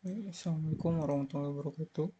Assalamualaikum warahmatullahi wabarakatuh.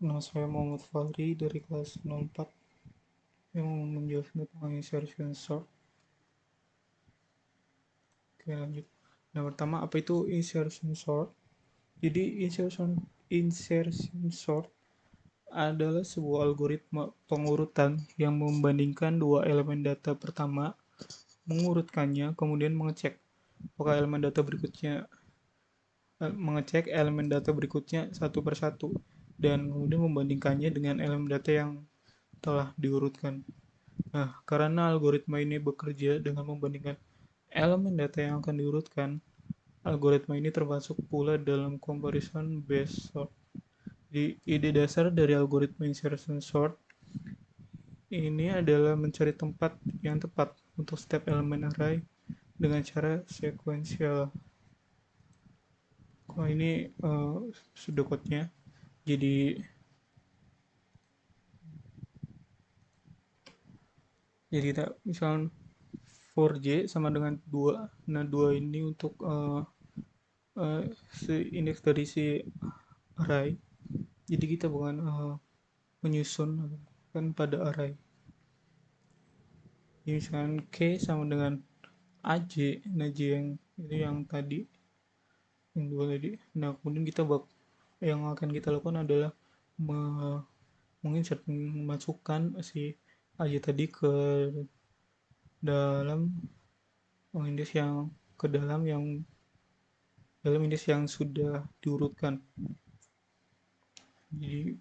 Nama saya Muhammad Fahri dari kelas 04 yang menjelaskan tentang insertion sort. Oke, lanjut. Nah, pertama, apa itu insertion sort? Jadi, insertion sort adalah sebuah algoritma pengurutan yang membandingkan dua elemen data. Pertama, mengurutkannya, kemudian mengecek elemen data berikutnya satu persatu, dan kemudian membandingkannya dengan elemen data yang telah diurutkan. Nah, karena algoritma ini bekerja dengan membandingkan elemen data yang akan diurutkan, algoritma ini termasuk pula dalam comparison based sort. Di ide dasar dari algoritma insertion sort ini adalah mencari tempat yang tepat untuk setiap elemen array dengan cara sekuensial. Ini pseudocode-nya. Jadi kita misalnya 4J sama dengan 2. Nah, 2 ini untuk indeks dari si array. Jadi kita bukan menyusun kan pada array. Jadi misalkan K sama dengan AJ, nah J yang itu yang tadi, yang 2 tadi. Nah, kemudian yang akan kita lakukan adalah menginsert, memasukkan si AJ tadi ke dalam indeks yang dalam indeks yang sudah diurutkan. Jadi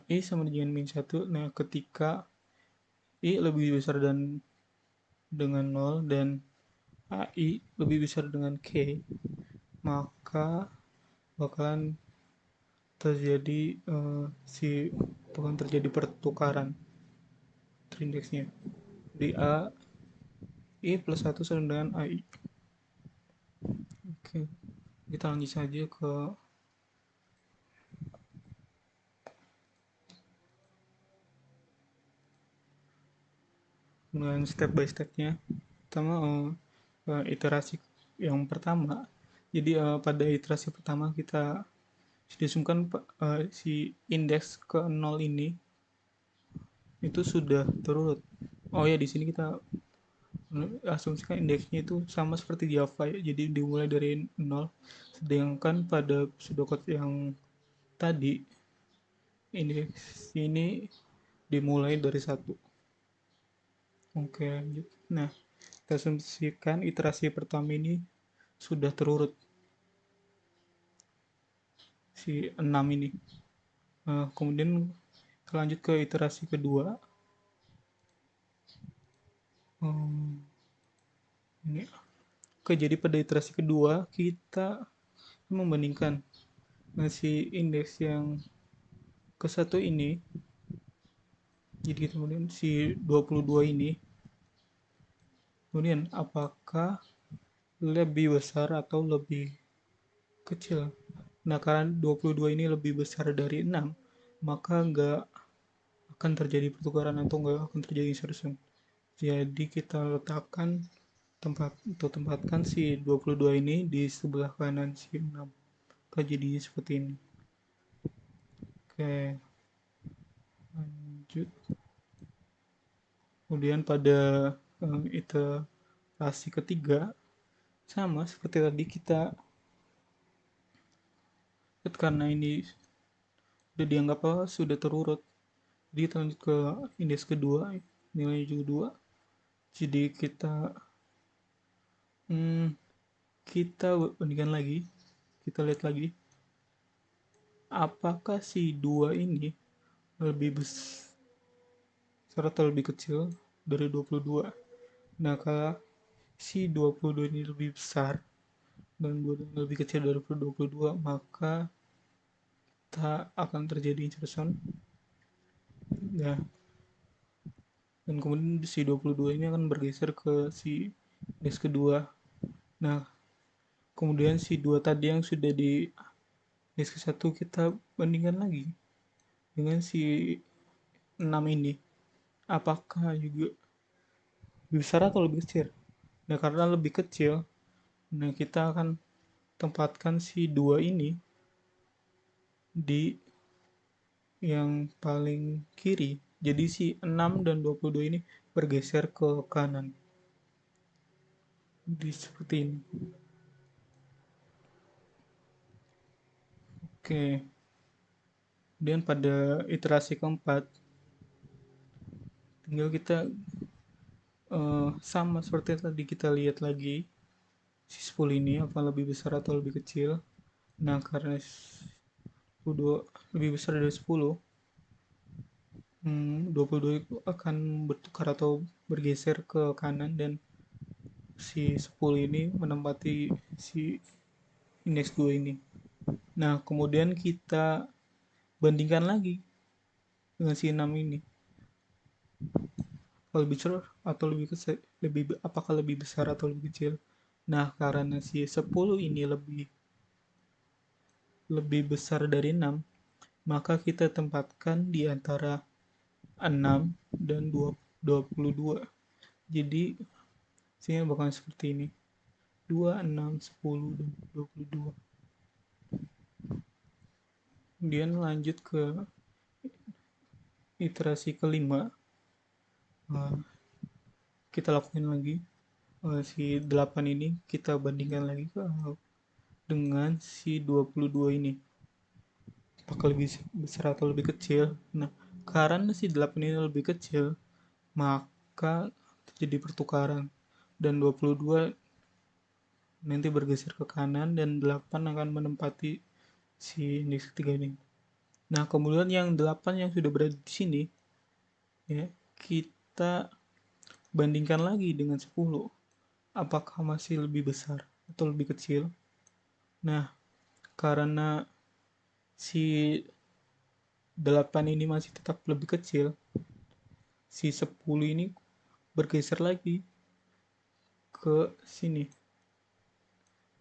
I sama dengan min 1. Nah, ketika I lebih besar dengan 0 dan AI lebih besar dengan K, maka bakalan terjadi pertukaran terindeksnya di I plus 1 sama dengan AI. Oke, kita lanjut saja ke dengan step by stepnya. Pertama, iterasi yang pertama. Jadi pada iterasi pertama kita disumkan si indeks ke 0 ini itu sudah terurut. Oh ya, di sini kita asumsikan indeksnya itu sama seperti Java ya. Jadi dimulai dari 0. Sedangkan pada pseudocode yang tadi indeks ini dimulai dari 1. Oke, lanjut. Nah, kita asumsikan iterasi pertama ini sudah terurut si 6 ini. Kemudian kita lanjut ke iterasi kedua. Ini. Oke, jadi pada iterasi kedua kita membandingkan si indeks yang ke satu ini. Jadi kemudian si 22 ini, kemudian apakah lebih besar atau lebih kecil. Nah, karena 22 ini lebih besar dari 6, maka nggak akan terjadi pertukaran atau nggak akan terjadi insertion. Jadi kita tempatkan si 22 ini di sebelah kanan si 6. Jadi seperti ini. Oke, lanjut. Kemudian pada iterasi ketiga, sama seperti tadi kita, karena ini sudah dianggap sudah terurut, jadi kita lanjut ke indeks kedua, nilainya juga 2. Jadi kita bandingkan lagi, kita lihat lagi apakah si 2 ini lebih besar atau lebih kecil dari 22. Nah, kalau si 22 ini lebih besar dan 2 ini lebih kecil dari 22, maka kita akan terjadi insertion. Nah, dan kemudian si 22 ini akan bergeser ke si indeks kedua. Nah, kemudian si 2 tadi yang sudah di indeks ke 1 kita bandingkan lagi dengan si 6 ini. Apakah juga lebih besar atau lebih kecil? Nah, karena lebih kecil, nah kita akan tempatkan si 2 ini di yang paling kiri. Jadi si 6 dan 22 ini bergeser ke kanan. Seperti ini. Oke. Kemudian pada iterasi keempat, tinggal kita sama seperti tadi kita lihat lagi si 10 ini apa lebih besar atau lebih kecil. Nah, karena 22 lebih besar dari 10, 22 itu akan bertukar atau bergeser ke kanan dan si 10 ini menempati si indeks 2 ini. Nah, kemudian kita bandingkan lagi dengan si 6 ini. Lebih besar atau lebih kecil, apakah lebih besar atau lebih kecil? Nah, karena si 10 ini lebih besar dari 6, maka kita tempatkan di antara 6 dan 22. Jadi, sini bakal seperti ini. 2, 6, 10, dan 22. Kemudian lanjut ke iterasi kelima. Kita lakukan lagi. Si 8 ini kita bandingkan lagi dengan si 22 ini. Apakah lebih besar atau lebih kecil? Nah, karena si 8 ini lebih kecil, maka terjadi pertukaran. Dan 22 nanti bergeser ke kanan dan 8 akan menempati si indeks ketiga ini. Nah, kemudian yang 8 yang sudah berada di sini, ya, kita bandingkan lagi dengan 10. Apakah masih lebih besar atau lebih kecil? Nah, karena si 8 ini masih tetap lebih kecil, si 10 ini bergeser lagi ke sini.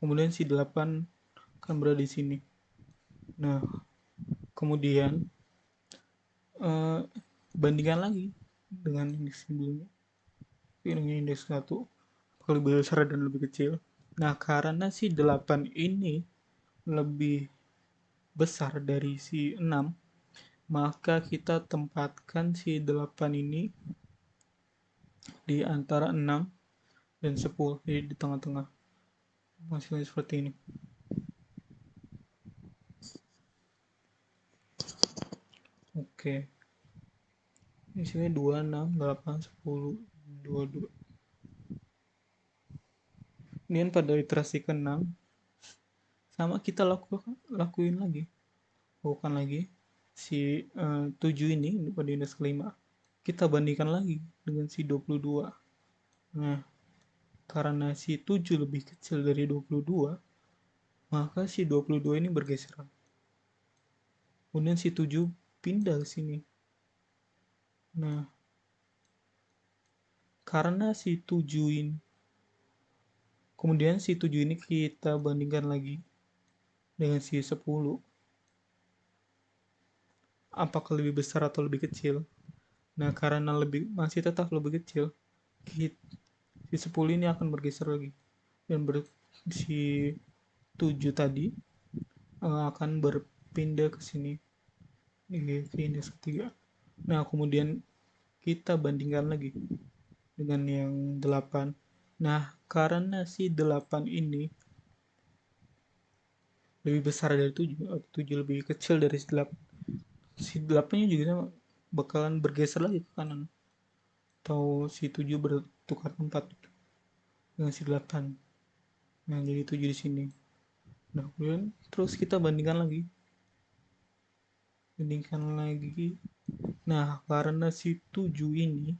Kemudian si 8 akan berada di sini. Nah, kemudian bandingkan lagi dengan indeks sebelumnya. Dengan indeks 1 lebih besar dan lebih kecil. Nah, karena si 8 ini lebih besar dari si 6, maka kita tempatkan si 8 ini di antara 6 dan 10, jadi di tengah-tengah. Hasilnya seperti ini. Oke. Di sini 2, 6, 8, 10, 22. Kemudian pada iterasi ke-6 sama kita lakuin lagi. Lakukan lagi si 7 ini pada indeks kelima. Kita bandingkan lagi dengan si 22. Nah, karena si 7 lebih kecil dari 22, maka si 22 ini bergeser. Kemudian si 7 pindah ke sini. Nah, karena si 7 ini, kemudian si 7 ini kita bandingkan lagi dengan si 10. Apakah lebih besar atau lebih kecil? Nah, karena masih tetap lebih kecil, si 10 ini akan bergeser lagi. Dan si 7 tadi akan berpindah ke sini. Ke indeks ketiga. Nah, kemudian kita bandingkan lagi dengan yang 8. Nah, karena si 8 ini lebih besar dari 7, 7 lebih kecil dari si 8. Si 8-nya juga sama, bakalan bergeser lagi ke kanan. Atau si 7 bertukar tempat dengan si 8. Nah, jadi 7 di sini. Nah, kemudian terus kita bandingkan lagi. Nah, karena si 7 ini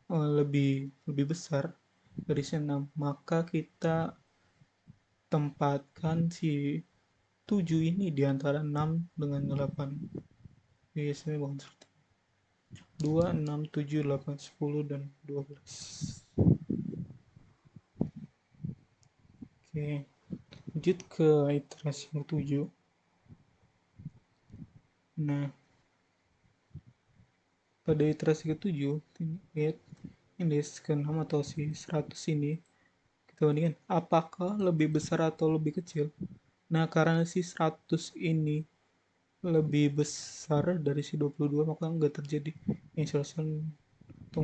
lebih besar dari si 6, maka kita tempatkan si 7 ini di antara 6 dengan 8. Biasanya bukan seperti 2, 6, 7, 8, 10, dan 12. Oke, lanjut ke iterasi yang 7. Nah, pada iterasi ke-7, lihat indeks ke-6 atau si 100 ini Kita bandingkan apakah lebih besar atau lebih kecil. Nah, karena si 100 ini lebih besar dari si 22, maka nggak terjadi insertion atau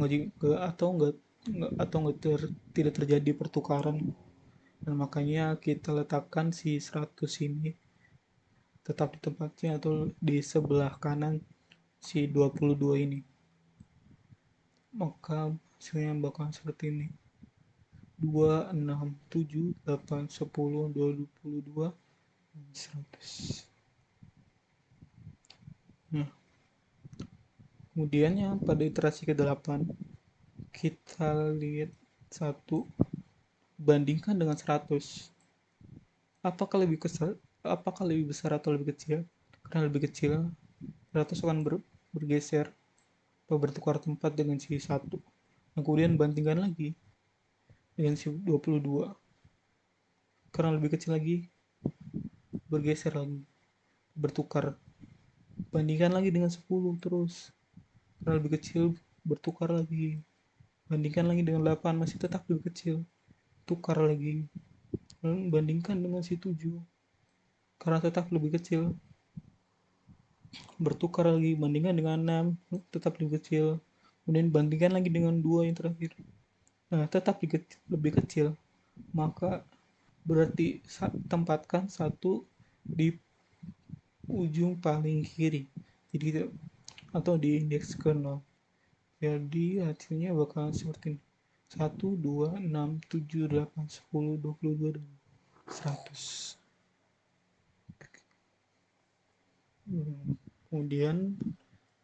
tidak terjadi pertukaran. Dan makanya kita letakkan si 100 ini tetap di tempatnya atau di sebelah kanan si 22 ini. Maka hasilnya bakal seperti ini: 2, 6, 7, 8, 10, 22, 100. Nah, kemudiannya pada iterasi ke-8 kita lihat 1 bandingkan dengan 100. Apakah lebih besar atau lebih kecil? Karena lebih kecil, 100 akan bergeser atau bertukar tempat dengan si 1. Nah, kemudian bandingkan lagi dengan si 22. Karena lebih kecil lagi, bergeser lagi, bertukar. Bandingkan lagi dengan 10 terus. Karena lebih kecil, bertukar lagi. Bandingkan lagi dengan 8, masih tetap lebih kecil. Tukar lagi. Lalu bandingkan dengan si 7. Karena tetap lebih kecil, bertukar lagi. Bandingkan dengan 6, tetap lebih kecil. Kemudian bandingkan lagi dengan 2 yang terakhir. Nah, tetap lebih kecil. Maka berarti tempatkan 1 di ujung paling kiri, jadi atau di indeks ke 0. Jadi hasilnya bakal seperti ini: 1, 2, 6, 7, 8, 10, 22, dan 100. Kemudian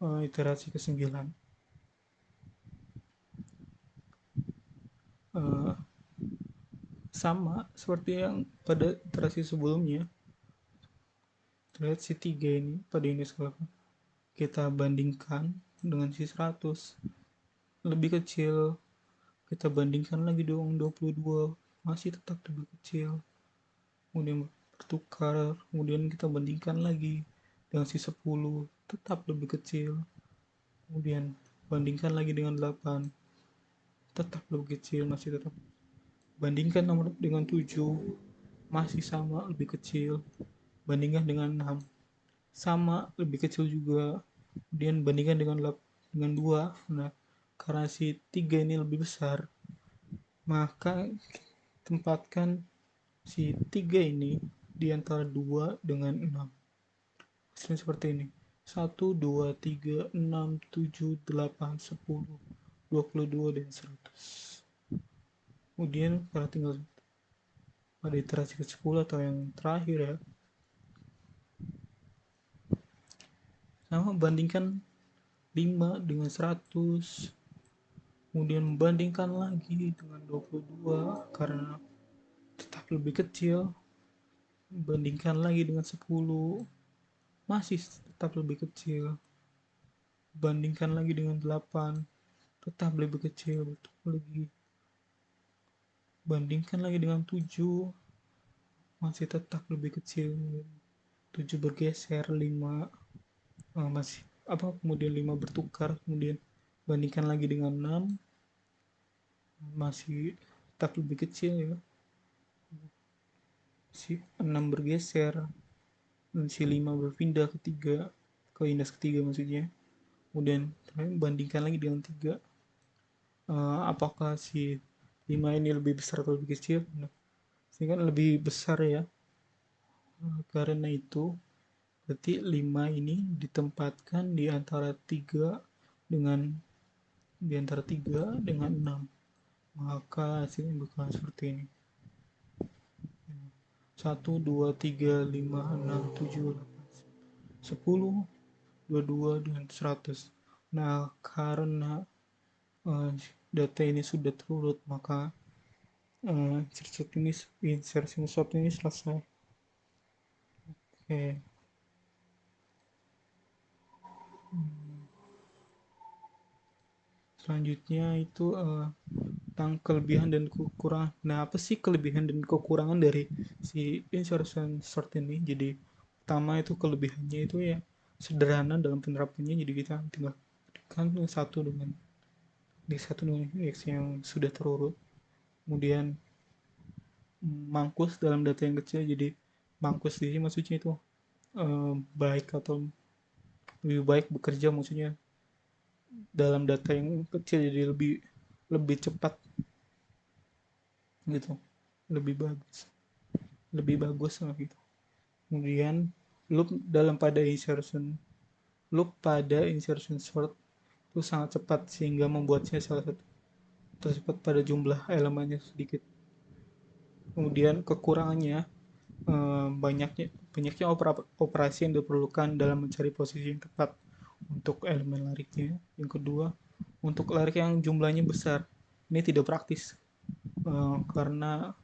iterasi ke-9, sama seperti yang pada iterasi sebelumnya. Lihat si 3 ini pada indeks ke 8 kita bandingkan dengan si 100 lebih kecil. Kita bandingkan lagi dengan 22, masih tetap lebih kecil. Kemudian bertukar, kemudian kita bandingkan lagi dengan si 10, tetap lebih kecil. Kemudian bandingkan lagi dengan 8, tetap lebih kecil, masih tetap. Bandingkan nomor dengan 7, masih sama lebih kecil. Bandingkan dengan 6, sama lebih kecil juga. Kemudian bandingkan dengan 2. Nah, karena si 3 ini lebih besar, maka tempatkan si 3 ini di antara 2 dengan 6. Hasilnya seperti ini: 1, 2, 3, 6, 7, 8, 10, 22, dan 100. Kemudian kalau tinggal pada iterasi ke-10 atau yang terakhir ya, sama bandingkan 5 dengan 100. Kemudian bandingkan lagi dengan 22 karena tetap lebih kecil. Bandingkan lagi dengan 10, masih tetap lebih kecil. Bandingkan lagi dengan 8, tetap lebih kecil. Lagi bandingkan lagi dengan 7, masih tetap lebih kecil. 7 bergeser, 5 masih kemudian 5 bertukar. Kemudian bandingkan lagi dengan 6, masih tetap lebih kecil ya. Si 6 bergeser dan si 5 berpindah ke 3, ke indeks ketiga maksudnya. Kemudian bandingkan lagi dengan 3, apakah si 5 ini lebih besar atau lebih kecil. Nah, ini kan lebih besar ya. Karena itu berarti 5 ini ditempatkan di antara 3 dengan 6. Maka hasilnya bakal seperti ini: 1, 2, 3, 5, 6, 7, 8, 10, 22, dan 100. Nah, karena data ini sudah terurut, maka insertion sort ini selesai. Oke. Selanjutnya itu tentang kelebihan dan kekurangan. Nah, apa sih kelebihan dan kekurangan dari si insertion sort ini? Jadi pertama itu kelebihannya itu ya sederhana dalam penerapannya. Jadi kita tinggal kan satu dengan indeks yang sudah terurut. Kemudian mangkus dalam data yang kecil. Jadi mangkus di sini maksudnya itu baik atau lebih baik bekerja, maksudnya dalam data yang kecil jadi lebih lebih cepat gitu, lebih bagus, lebih bagus lah gitu. Kemudian loop pada insertion sort itu sangat cepat sehingga membuatnya salah satu tercepat pada jumlah elemennya sedikit. Kemudian kekurangannya, banyaknya operasi yang diperlukan dalam mencari posisi yang tepat untuk elemen lariknya. Yang kedua, untuk larik yang jumlahnya besar, ini tidak praktis, karena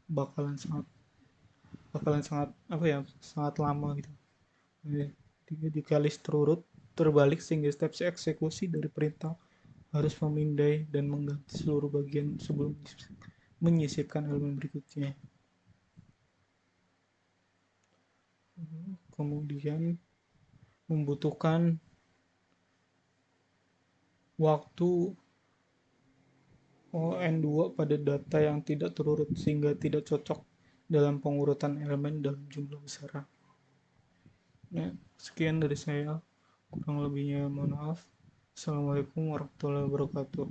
bakalan sangat bakalan sangat apa ya, sangat lama gitu. Jika list terbalik sehingga step eksekusi dari perintah harus memindai dan mengganti seluruh bagian sebelum menyisipkan elemen berikutnya. Kemudian membutuhkan waktu ON2 pada data yang tidak terurut sehingga tidak cocok dalam pengurutan elemen dalam jumlah besar. Nah, sekian dari saya. Kurang lebihnya mohon maaf. Assalamualaikum warahmatullahi wabarakatuh.